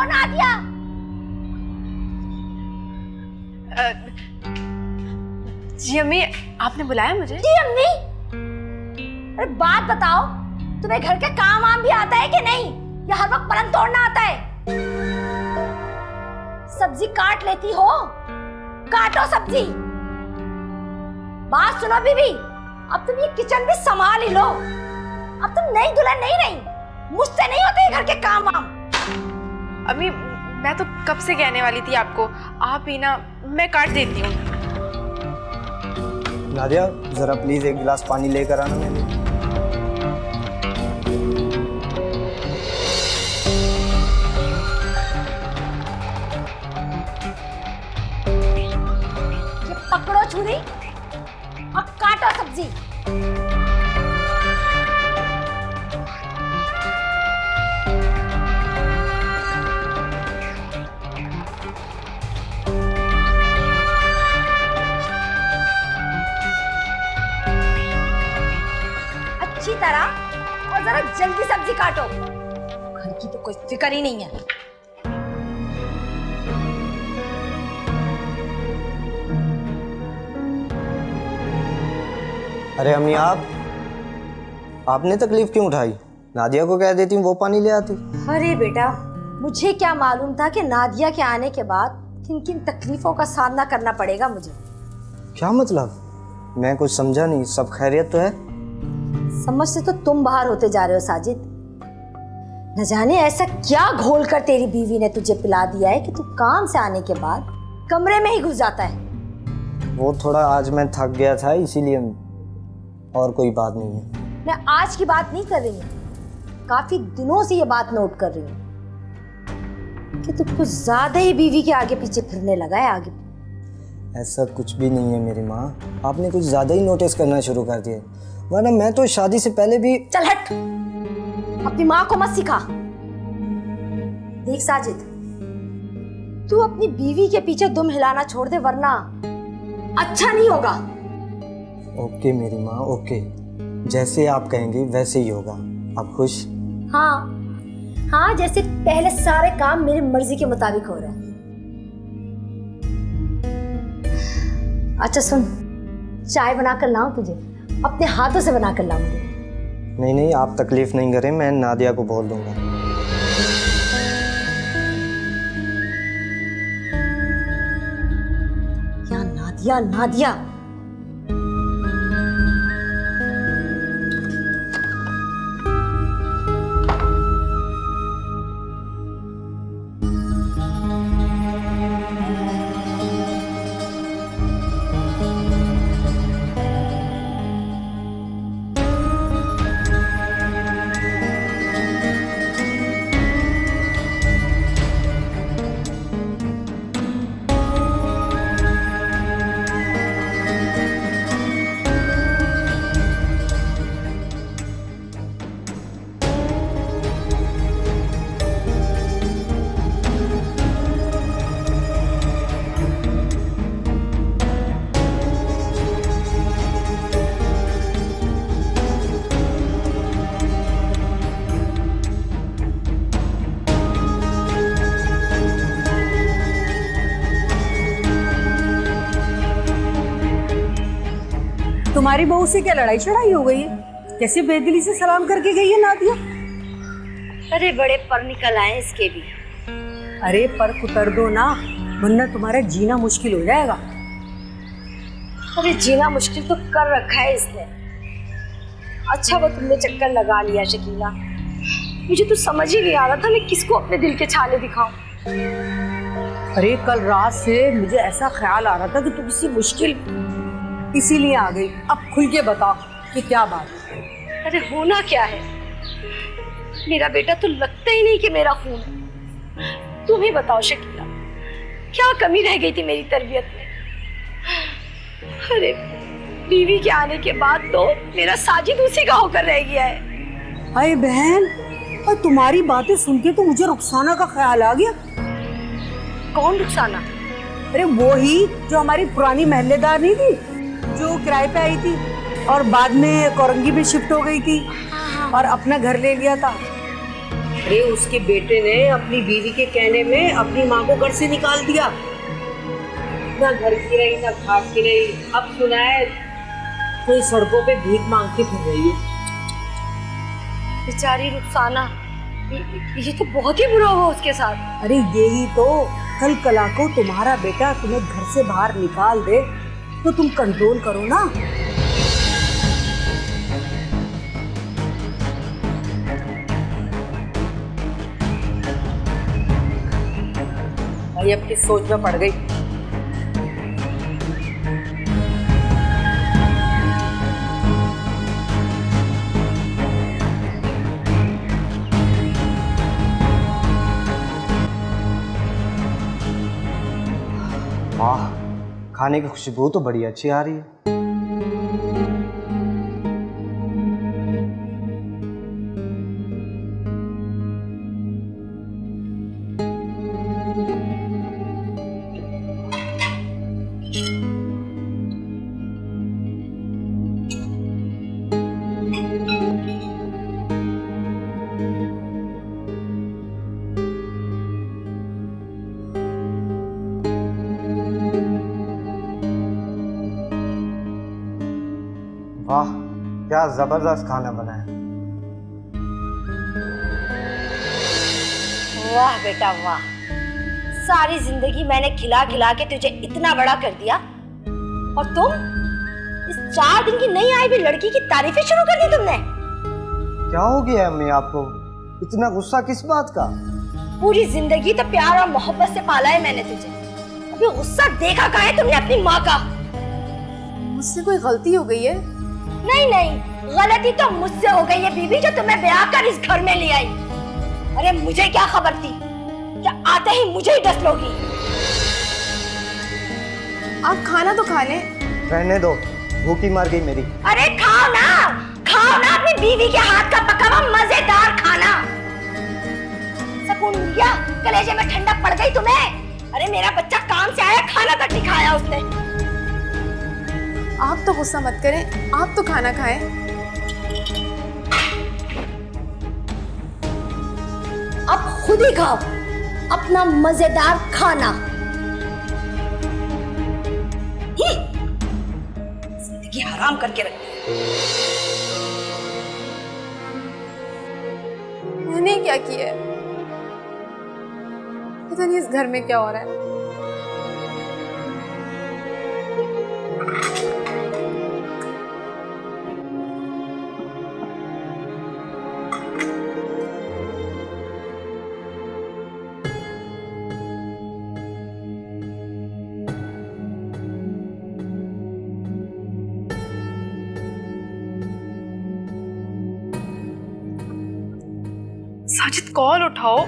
नादिया। जी अम्मी, आपने बुलाया मुझे? जी अम्मी। अरे बात बताओ, तुम्हें घर के काम वाम भी आता है कि नहीं, या हर वक्त पलंग तोड़ना आता है? सब्जी काट लेती हो, काटो सब्जी। बात सुनो बीबी, अब तुम ये किचन भी संभाल ही लो। अब तुम नई दुल्हन नहीं रही, मुझसे नहीं होते घर के काम वाम। अम्मी मैं तो कब से कहने वाली थी आपको, आप ही ना, मैं काट देती हूँ। नादिया जरा प्लीज एक गिलास पानी लेकर आना मेरे लिए। ये पकड़ो छुरी और काटो सब्जी। अच्छी तरह और जरा जल्दी सब्जी काटो, घर की तो कोई फिक्र ही नहीं है। अरे अम्मी आपने तकलीफ क्यों उठाई? नादिया को कह देती वो पानी ले आती। अरे बेटा, मुझे क्या मालूम था कि नादिया के आने के बाद किन किन तकलीफों का सामना करना पड़ेगा मुझे। क्या मतलब? मैं कुछ समझा नहीं। सब खैरियत तो है? समझ से तो तुम बाहर होते जा रहे हो साजिद। न जाने ऐसा क्या घोल कर तेरी बीवी ने तुझे पिला दिया है कि तू काम से आने के बाद कमरे में ही घुस जाता है। वो थोड़ा आज मैं थक गया था इसीलिए, और कोई बात नहीं है। मैं आज की बात नहीं कर रही हूँ, काफी दिनों से ये बात नोट कर रही हूँ कि तू कुछ ज्यादा ही बीवी के आगे पीछे फिरने लगा है। आगे ऐसा कुछ भी नहीं है मेरी माँ, आपने कुछ ज्यादा ही नोटिस करना शुरू कर दिया। वरना मैं तो शादी से पहले भी। चल हट, अपनी माँ को मत सिखा। देख साजिद, तू अपनी बीवी के पीछे दुम हिलाना छोड़ दे, वरना अच्छा नहीं होगा। ओके मेरी माँ, ओके, जैसे आप कहेंगी वैसे ही होगा। आप खुश? हाँ हाँ, जैसे पहले सारे काम मेरी मर्जी के मुताबिक हो रहे हैं। अच्छा सुन, चाय बनाकर लाऊं तुझे? अपने हाथों से बनाकर लाऊंगी। नहीं नहीं, आप तकलीफ नहीं करें, मैं नादिया को बोल दूंगा। क्या नादिया नादिया? तुम्हारी बहू से क्या लड़ाई चढ़ाई हो गई है? कैसे बेदिली से सलाम करके गई है नादिया? अरे बड़े पर निकल आए इसके भी। अरे पर उतर दो ना, वरना तुम्हारा जीना मुश्किल हो जाएगा। अरे जीना मुश्किल तो कर रखा है इसने। अच्छा वो तुमने चक्कर लगा लिया शकीला, मुझे तो समझ ही नहीं आ रहा था मैं किसको अपने दिल के छाले दिखाऊं। अरे कल रात से मुझे ऐसा ख्याल आ रहा था कि तू किसी मुश्किल, इसीलिए आ गई। अब खुल के बताओ कि क्या बात है। अरे होना क्या है, मेरा बेटा तो लगता ही नहीं कि मेरा खून है। तुम ही बताओ शकीला, क्या कमी रह गई थी मेरी तरबियत में? अरे बीवी के आने के बाद तो मेरा साजिद उसी का होकर रह गया है। अरे बहन, और तुम्हारी बातें सुन के तो मुझे रुखसाना का ख्याल आ गया। कौन रुखसाना? अरे वो ही जो हमारी पुरानी महल्लेदार नहीं थी, जो किराए पे आई थी और बाद में कोरंगी में शिफ्ट हो गई थी और अपना घर ले लिया था। अरे उसके बेटे ने अपनी बीवी के कहने में अपनी माँ को घर से निकाल दिया। ना घर की रही ना घाट की रही, अब सुना है कोई सड़कों पे भीख मांगती फिर रही है। बेचारी रुखसाना, ये तो बहुत ही बुरा हुआ उसके साथ। अरे यही तो, कल कला को तुम्हारा बेटा तुम्हें घर से बाहर निकाल दे तो तुम कंट्रोल करो ना। भाई अब किस सोच में पड़ गई। वाह, खाने की खुशबू तो बड़ी अच्छी आ रही है। वाह, क्या जबरदस्त खाना बना है। वाह बेटा वाह, सारी जिंदगी मैंने खिला खिला के तुझे इतना बड़ा कर दिया और तुम इस 4 दिन की नई आई हुई लड़की की तारीफें शुरू कर दी तुमने। क्या हो गया अम्मी आपको? इतना गुस्सा किस बात का? पूरी जिंदगी तो प्यार और मोहब्बत से पाला है मैंने तुझे, अभी गुस्सा देखा कहाँ है तुमने अपनी माँ का? मुझसे कोई गलती हो गई है? नहीं नहीं, गलती तो मुझसे हो गई है बीबी, जो तुम्हें ब्याह कर इस घर में ले आई। अरे मुझे क्या खबर थी क्या आते ही मुझे ही डस लोगी। आप खाना तो खा लें। रहने दो, भूखी मर गई मेरी। अरे खाओ ना अपनी बीवी के हाथ का पका हुआ मजेदार खाना। सुकून मिल गया, कलेजे में ठंडक पड़ गई तुम्हें। अरे मेरा बच्चा काम से आया, खाना तक नहीं खाया उसने। आप तो गुस्सा मत करें, आप तो खाना खाएं। अब खुद ही खाओ अपना मजेदार खाना। जिंदगी हराम करके रखती है। मैंने क्या किया है? पता नहीं इस घर में क्या हो रहा है। साजिद कॉल उठाओ।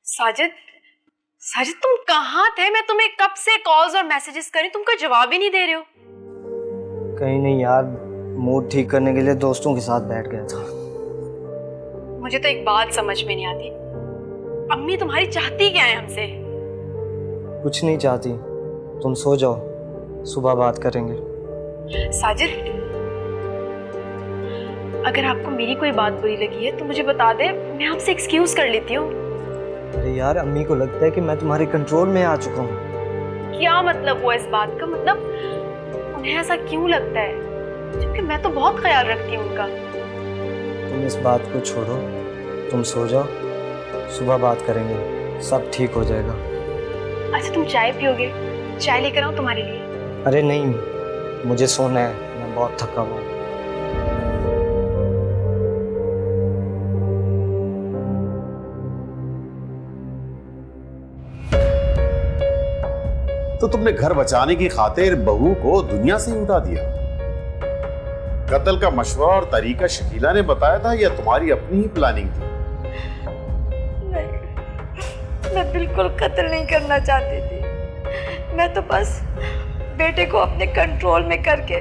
साजिद, साजिद तुम कहाँ थे? मैं तुम्हें कब से कॉल्स और मैसेजेस कर रही हूँ, तुम कोई जवाब ही नहीं दे रहे हो। कहीं नहीं यार, मूड ठीक करने के लिए दोस्तों के साथ बैठ गया था। मुझे तो एक बात समझ में नहीं आती, अम्मी तुम्हारी चाहती क्या है हमसे? कुछ नहीं चाहती, तुम सो जाओ, सुबह बात करेंगे। साजिद, अगर आपको मेरी कोई बात बुरी लगी है तो मुझे बता दे, मैं आपसे एक्सक्यूज कर लेती हूँ। अरे यार, अम्मी को लगता है कि मैं तुम्हारे कंट्रोल में आ चुका हूँ। क्या मतलब हुआ इस बात का? मतलब उन्हें ऐसा क्यों लगता है, जबकि मैं तो बहुत ख्याल रखती हूँ उनका। तुम इस बात को छोड़ो, तुम सो जाओ, सुबह बात करेंगे, सब ठीक हो जाएगा। अच्छा तुम चाय पियोगे? चाय लेकर आऊँ तुम्हारे लिए? अरे नहीं, मुझे सोना है, मैं बहुत थका हुआ हूँ। तो तुमने घर बचाने की खातिर बहू को दुनिया से ही उठा दिया। कत्ल का मशवरा और तरीका शकीला ने बताया था या तुम्हारी अपनी ही प्लानिंग थी? नहीं, मैं बिल्कुल कत्ल नहीं करना चाहती थी। मैं तो बस बेटे को अपने कंट्रोल में करके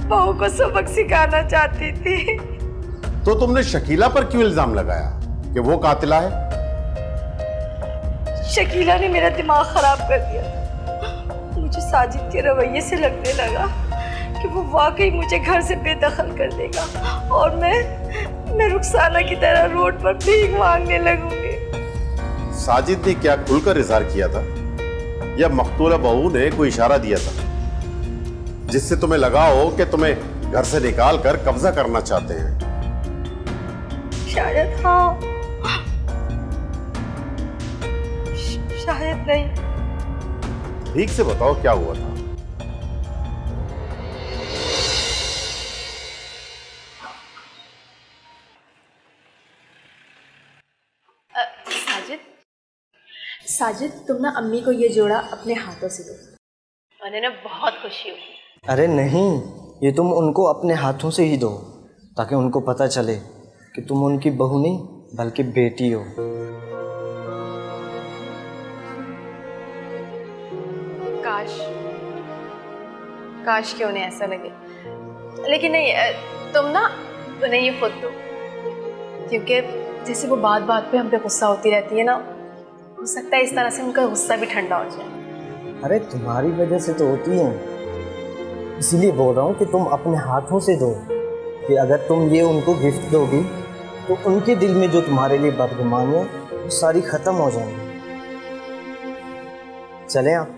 बहू को सबक सिखाना चाहती थी। तो तुमने शकीला पर क्यों इल्जाम लगाया कि वो कातिला है? शकीला ने मेरा दिमाग खराब कर दिया। मुझे साजिद के रवैये से लगने लगा कि वो वाकई मुझे घर से बेदखल कर देगा और मैं रुखसाना की तरह रोड पर भीख मांगने लगूंगी। साजिद ने क्या खुलकर इजहार किया था या मकतूला बहू ने कोई इशारा दिया था जिससे तुम्हें लगा हो कि तुम्हें घर से निकाल कर कब्जा करना चाहते हैं? शायद हाँ, शायद नहीं। ठीक से बताओ क्या हुआ था? साजिद, साजिद तुम ना अम्मी को ये जोड़ा अपने हाथों से दो, उन्हें ना बहुत खुशी होगी। अरे नहीं, ये तुम उनको अपने हाथों से ही दो ताकि उनको पता चले कि तुम उनकी बहू नहीं बल्कि बेटी हो। काश कि उन्हें ऐसा लगे, लेकिन नहीं, तुम ना उन्हें ये खुद दो, क्योंकि जैसे वो बात बात पे हम पे गुस्सा होती रहती है ना, हो सकता है इस तरह से उनका गुस्सा भी ठंडा हो जाए। अरे तुम्हारी वजह से तो होती है, इसीलिए बोल रहा हूँ कि तुम अपने हाथों से दो कि अगर तुम ये उनको गिफ्ट दोगी तो उनके दिल में जो तुम्हारे लिए बदगुमानी है वो सारी ख़त्म हो जाएंगी। चलें आप।